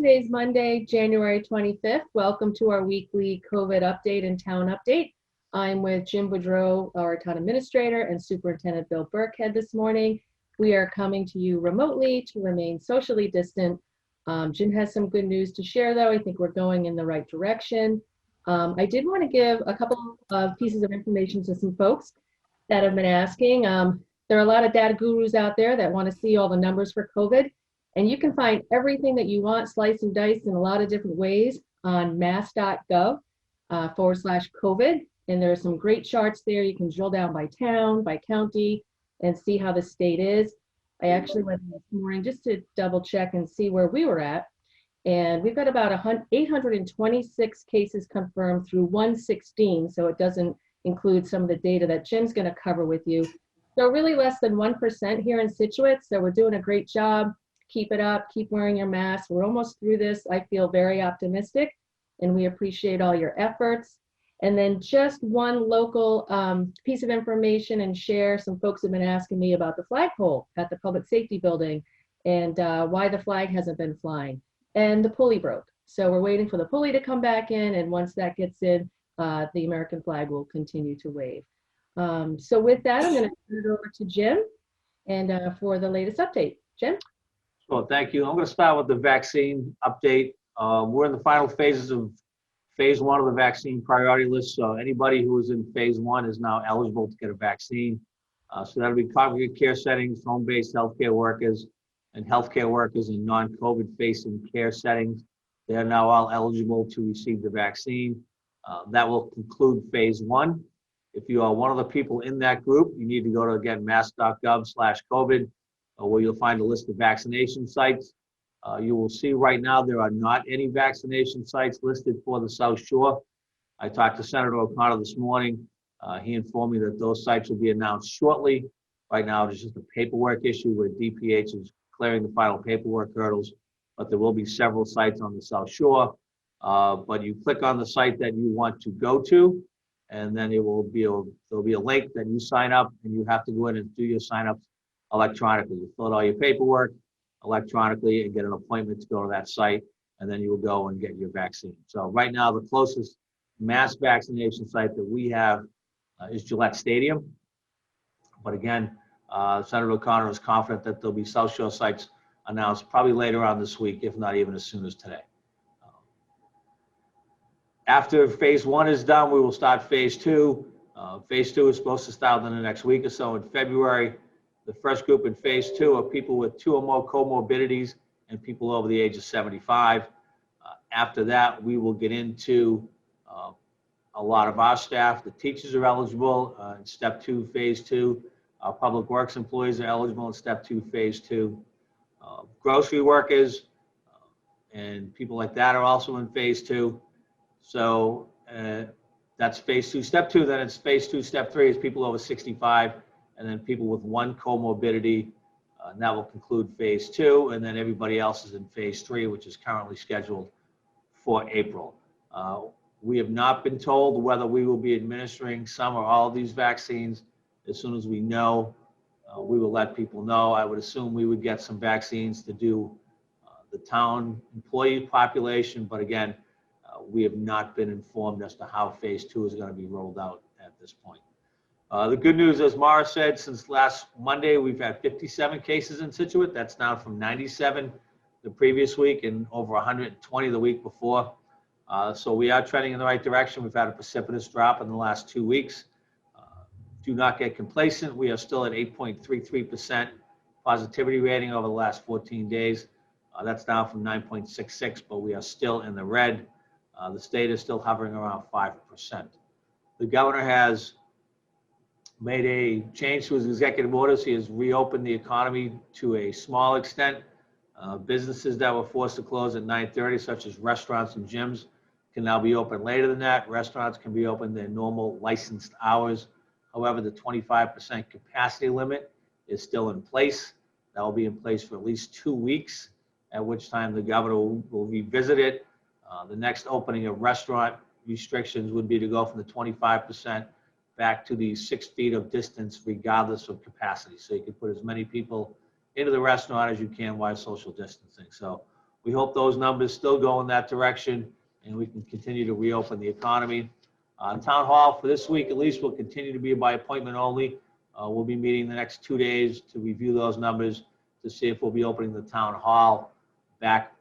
Today is Monday, January 25th. Welcome to our weekly COVID update and town update. I'm with Jim Boudreau, our town administrator, and Superintendent Bill Burkhead this morning. We are coming to you remotely to remain socially distant. Jim has some good news to share, though. I think we're going in the right direction. I did want to give a couple of pieces of information to some folks that have been asking. There are a lot of data gurus out there that want to see all the numbers for COVID. And you can find everything that you want, slice and dice in a lot of different ways on mass.gov /COVID. And there are some great charts there. You can drill down by town, by county, and see how the state is. I actually went this morning just to double check and see where we were at. And we've got about 826 cases confirmed through 116. So it doesn't include some of the data that Jim's going to cover with you. So really less than 1% here in Scituate. So we're doing a great job. Keep it up, keep wearing your mask. We're almost through this. I feel very optimistic and we appreciate all your efforts. And then just one local piece of information and share. Some folks have been asking me about the flagpole at the public safety building and why the flag hasn't been flying. And the pulley broke. So we're waiting for the pulley to come back in. And once that gets in, the American flag will continue to wave. So with that, I'm going to turn it over to Jim and for the latest update. Jim? Well, thank you. I'm going to start with the vaccine update. We're in the final phases of phase 1 of the vaccine priority list. So anybody who is in phase 1 is now eligible to get a vaccine. So that'll be congregate care settings, home-based healthcare workers, and healthcare workers in non-COVID facing care settings. They are now all eligible to receive the vaccine. That will conclude phase 1. If you are one of the people in that group, you need to go to, again, mass.gov /COVID. Where you'll find a list of vaccination sites. You will see right now there are not any vaccination sites listed for the South Shore. I talked to Senator O'Connor this morning. He informed me that those sites will be announced shortly. Right now, it's just a paperwork issue where DPH is clearing the final paperwork hurdles, but there will be several sites on the South Shore. But you click on the site that you want to go to, and then there'll be a link that you sign up, and you have to go in and do your sign-ups electronically. You fill out all your paperwork electronically and get an appointment to go to that site, and then you will go and get your vaccine. So right now, the closest mass vaccination site that we have is Gillette Stadium. But again, Senator O'Connor is confident that there'll be South Shore sites announced probably later on this week, if not even as soon as today. After phase 1 is done, we will start phase 2. Phase 2 is supposed to start in the next week or so in February. The first group in phase 2 are people with 2 or more comorbidities and people over the age of 75. After that, we will get into a lot of our staff. The teachers are eligible in step 2, phase 2. Our public works employees are eligible in step 2, phase 2. Grocery workers and people like that are also in phase 2. So that's phase 2. Step 2, then it's phase 2. Step 3 is people over 65. And then people with 1 comorbidity, and that will conclude phase 2, and then everybody else is in phase 3, which is currently scheduled for April. We have not been told whether we will be administering some or all of these vaccines. As soon as we know, we will let people know. I would assume we would get some vaccines to do the town employee population, but again, we have not been informed as to how phase 2 is going to be rolled out at this point. The good news, as Mara said, since last Monday, we've had 57 cases in Scituate. That's down from 97 the previous week and over 120 the week before. So we are trending in the right direction. We've had a precipitous drop in the last 2 weeks. Do not get complacent. We are still at 8.33% positivity rating over the last 14 days. That's down from 9.66, but we are still in the red. The state is still hovering around 5%. The governor has made a change to his executive orders. He has reopened the economy to a small extent. Businesses that were forced to close at 9:30, such as restaurants and gyms, can now be open later than that. Restaurants can be open their normal licensed hours. However, the 25% capacity limit is still in place. That will be in place for at least 2 weeks, at which time the governor will revisit it. The next opening of restaurant restrictions would be to go from the 25% back to the 6 feet of distance regardless of capacity. So you can put as many people into the restaurant as you can while social distancing. So We hope those numbers still go in that direction and we can continue to reopen the economy. Town hall for this week at least will continue to be by appointment only. We'll be meeting the next 2 days to review those numbers to see if we'll be opening the town hall back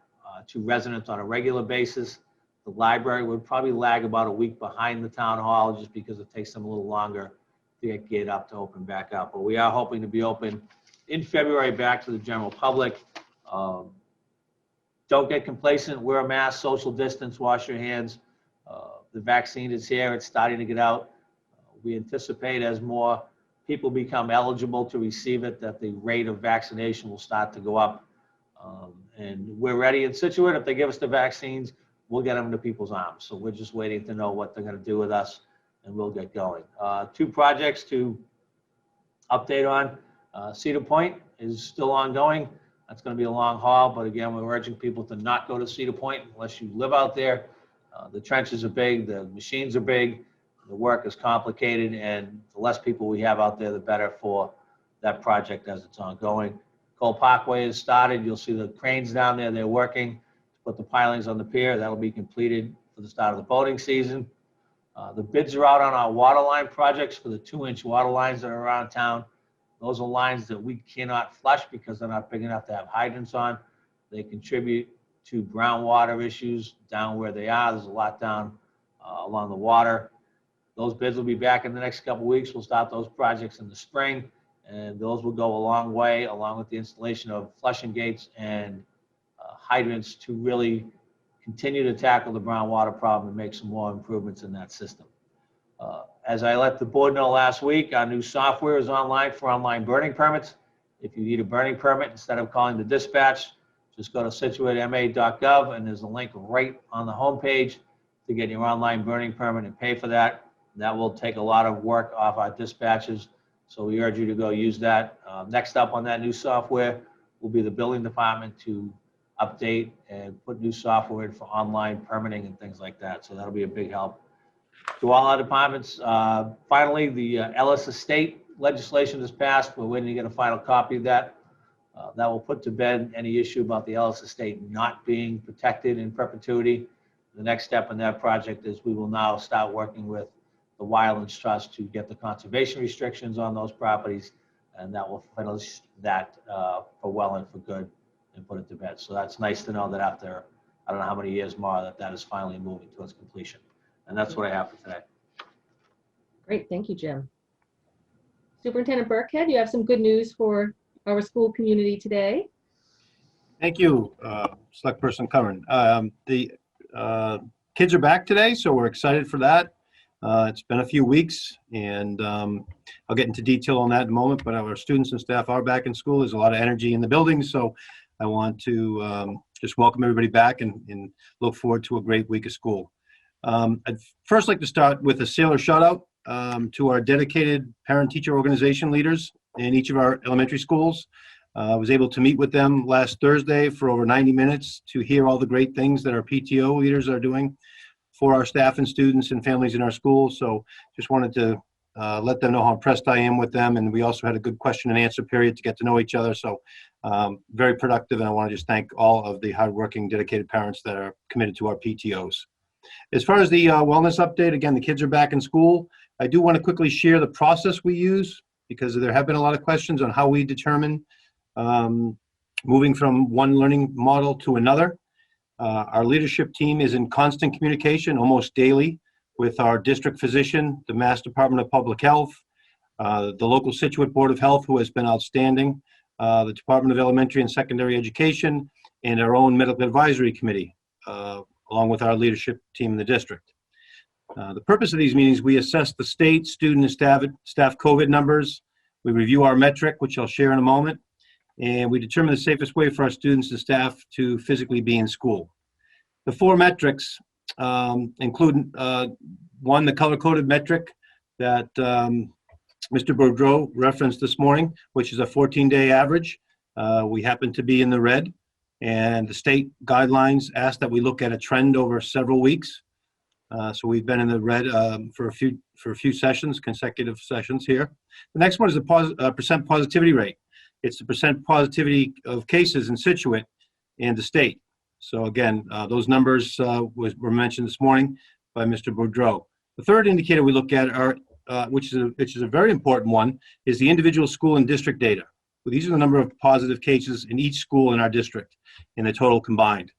to residents on a regular basis. The library would probably lag about a week behind the town hall just because it takes them a little longer to get geared up to open back up. But we are hoping to be open in February back to the general public. Don't get complacent, wear a mask, social distance, wash your hands. The vaccine is here, it's starting to get out. We anticipate as more people become eligible to receive it, that the rate of vaccination will start to go up. And we're ready in Scituate. If they give us the vaccines, we'll get them into people's arms. So we're just waiting to know what they're gonna do with us and we'll get going. 2 projects to update on. Cedar Point is still ongoing. That's going to be a long haul, but again, we're urging people to not go to Cedar Point unless you live out there. The trenches are big, the machines are big, the work is complicated, and the less people we have out there, the better for that project as it's ongoing. Cole Parkway has started. You'll see the cranes down there. They're working to put the pilings on the pier. That'll be completed for the start of the boating season. The bids are out on our water line projects for the 2-inch water lines that are around town. Those are lines that we cannot flush because they're not big enough to have hydrants on. They contribute to groundwater issues down where they are. There's a lot down along the water. Those bids will be back in the next couple of weeks. We'll start those projects in the spring, and those will go a long way, along with the installation of flushing gates and hydrants to really continue to tackle the groundwater problem and make some more improvements in that system. As I let the board know last week, our new software is online for online burning permits. If you need a burning permit, instead of calling the dispatch, just go to situatema.gov and there's a link right on the homepage to get your online burning permit and pay for that. That will take a lot of work off our dispatches, so we urge you to go use that. Next up on that new software will be the building department to update and put new software in for online permitting and things like that. So that'll be a big help to all our departments. Finally, the Ellis Estate legislation is passed. We're waiting to get a final copy of that. That will put to bed any issue about the Ellis Estate not being protected in perpetuity. The next step in that project is we will now start working with the Wildlands Trust to get the conservation restrictions on those properties, and that will finish that for well and for good and put it to bed. So that's nice to know that after, I don't know how many years more, that is finally moving towards completion. And that's what I have for today. Great, thank you, Jim. Superintendent Burkhead, you have some good news for our school community today. Thank you, Select Person Curran. The kids are back today, so we're excited for that. It's been a few weeks, and I'll get into detail on that in a moment, but our students and staff are back in school. There's a lot of energy in the building, so I want to just welcome everybody back and look forward to a great week of school. I'd first like to start with a sailor shout out to our dedicated parent-teacher organization leaders in each of our elementary schools. I was able to meet with them last Thursday for over 90 minutes to hear all the great things that our PTO leaders are doing for our staff and students and families in our schools. So just wanted to let them know how impressed I am with them. And we also had a good question and answer period to get to know each other. So very productive. And I want to just thank all of the hardworking, dedicated parents that are committed to our PTOs. As far as the wellness update, again, the kids are back in school. I do want to quickly share the process we use because there have been a lot of questions on how we determine moving from one learning model to another. Our leadership team is in constant communication almost daily with our district physician, the Mass Department of Public Health, the local Scituate Board of Health, who has been outstanding, the Department of Elementary and Secondary Education, and our own Medical Advisory Committee, along with our leadership team in the district. The purpose of these meetings, we assess the state, student, and staff COVID numbers. We review our metric, which I'll share in a moment, and we determine the safest way for our students and staff to physically be in school. The 4 metrics include one, the color-coded metric that Mr. Boudreau referenced this morning, which is a 14-day average. We happen to be in the red, and the state guidelines ask that we look at a trend over several weeks. So we've been in the red for a few sessions, consecutive sessions here. The next one is the percent positivity rate. It's the percent positivity of cases in Scituate and the state. So again, those numbers were mentioned this morning by Mr. Boudreau. The third indicator we look at are, which is a very important one, is the individual school and district data. Well, these are the number of positive cases in each school in our district in the total combined.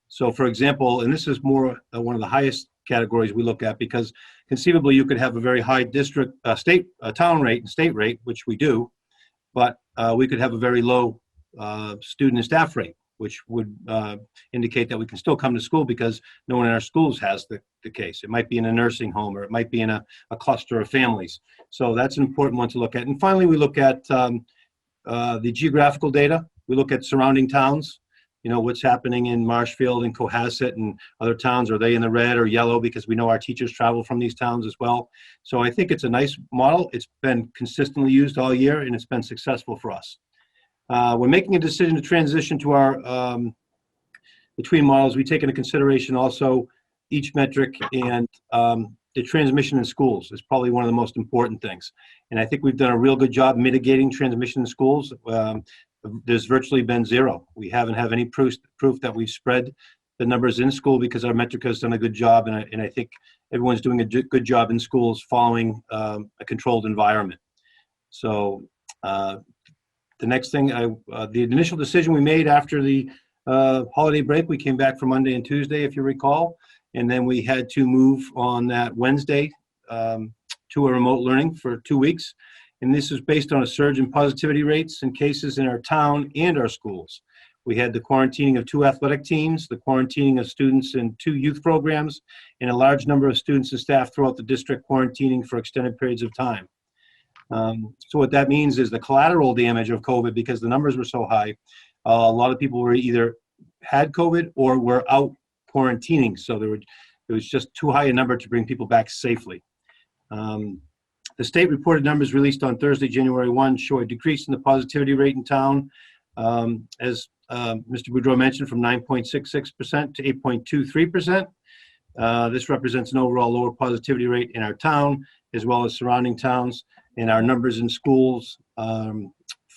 So for example, and this is more one of the highest categories we look at, because conceivably you could have a very high district, town rate and state rate, which we do, but we could have a very low student and staff rate, which would indicate that we can still come to school because no one in our schools has the case. It might be in a nursing home, or it might be in a cluster of families. So that's an important one to look at. And finally, we look at the geographical data. We look at surrounding towns. You know, what's happening in Marshfield and Cohasset and other towns. Are they in the red or yellow? Because we know our teachers travel from these towns as well. So I think it's a nice model. It's been consistently used all year, and it's been successful for us. We're making a decision to transition to our between models. We take into consideration also each metric, and the transmission in schools is probably one of the most important things. And I think we've done a real good job mitigating transmission in schools. There's virtually been zero. We haven't have any proof that we've spread the numbers in school, because our metric has done a good job, and I think everyone's doing a good job in schools following a controlled environment. So the next thing, the initial decision we made after the holiday break, we came back for Monday and Tuesday, if you recall, and then we had to move on that Wednesday to a remote learning for 2 weeks. And this is based on a surge in positivity rates and cases in our town and our schools. We had the quarantining of 2 athletic teams, the quarantining of students in 2 youth programs, and a large number of students and staff throughout the district quarantining for extended periods of time. So what that means is the collateral damage of COVID, because the numbers were so high, a lot of people were either had COVID or were out quarantining. So it was just too high a number to bring people back safely. The state reported numbers released on Thursday, January 1, show a decrease in the positivity rate in town, as Mr. Boudreau mentioned, from 9.66% to 8.23%. This represents an overall lower positivity rate in our town, as well as surrounding towns. And our numbers in schools, when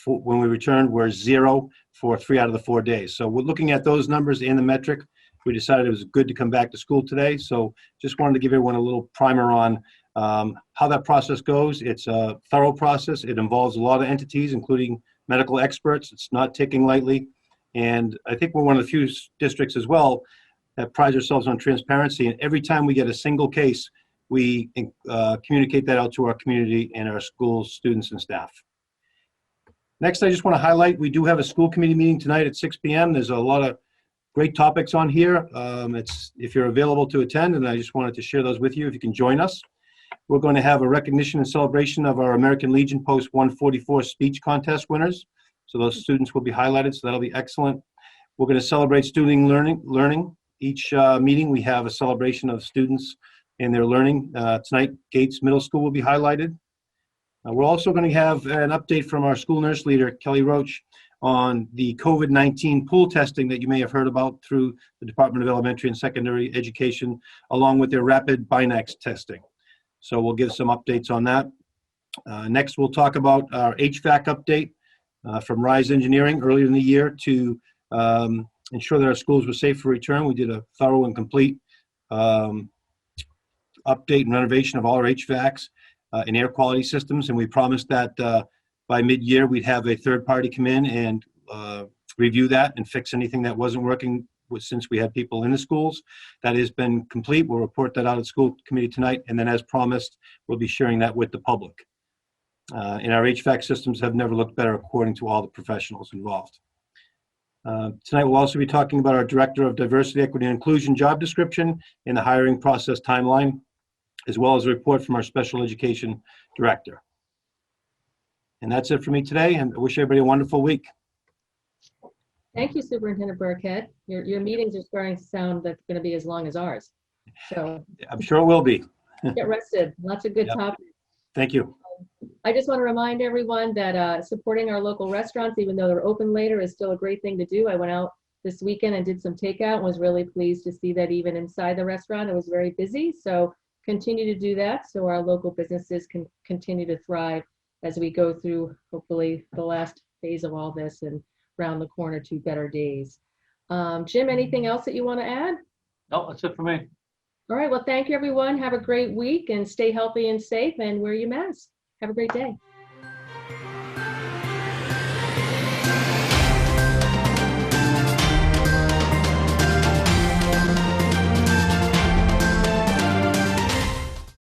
we returned, were 0 for 3 out of the 4 days. So we're looking at those numbers and the metric. We decided it was good to come back to school today. So just wanted to give everyone a little primer on how that process goes. It's a thorough process. It involves a lot of entities, including medical experts. It's not taken lightly. And I think we're one of the few districts as well that prides ourselves on transparency. And every time we get a single case, we communicate that out to our community and our schools, students, and staff. Next, I just want to highlight, we do have a school committee meeting tonight at 6 p.m. There's a lot of great topics on here. If you're available to attend, and I just wanted to share those with you if you can join us. We're going to have a recognition and celebration of our American Legion Post 144 speech contest winners. So those students will be highlighted, so that'll be excellent. We're going to celebrate student learning. Each meeting we have a celebration of students and their learning. Tonight, Gates Middle School will be highlighted. We're also going to have an update from our school nurse leader, Kelly Roach, on the COVID-19 pool testing that you may have heard about through the Department of Elementary and Secondary Education, along with their rapid Binax testing. So we'll give some updates on that. Next, we'll talk about our HVAC update from Rise Engineering earlier in the year to ensure that our schools were safe for return. We did a thorough and complete update and renovation of all our HVACs and air quality systems, and we promised that by mid-year we'd have a third party come in and review that and fix anything that wasn't working since we had people in the schools. That has been complete. We'll report that out at school committee tonight, and then as promised, we'll be sharing that with the public. And our HVAC systems have never looked better according to all the professionals involved. Tonight we'll also be talking about our Director of Diversity, Equity, and Inclusion job description and the hiring process timeline, as well as a report from our Special Education Director. And that's it for me today, and I wish everybody a wonderful week. Thank you, Superintendent Burkhead. Your meetings are starting to sound like going to be as long as ours. So I'm sure it will be. get rested. Lots of good topics. Thank you. I just want to remind everyone that supporting our local restaurants, even though they're open later, is still a great thing to do. I went out this weekend and did some takeout and was really pleased to see that even inside the restaurant, it was very busy. So continue to do that so our local businesses can continue to thrive as we go through, hopefully, the last phase of all this and round the corner to better days. Jim, anything else that you want to add? No, that's it for me. All right, well, thank you, everyone. Have a great week and stay healthy and safe and wear your mask. Have a great day.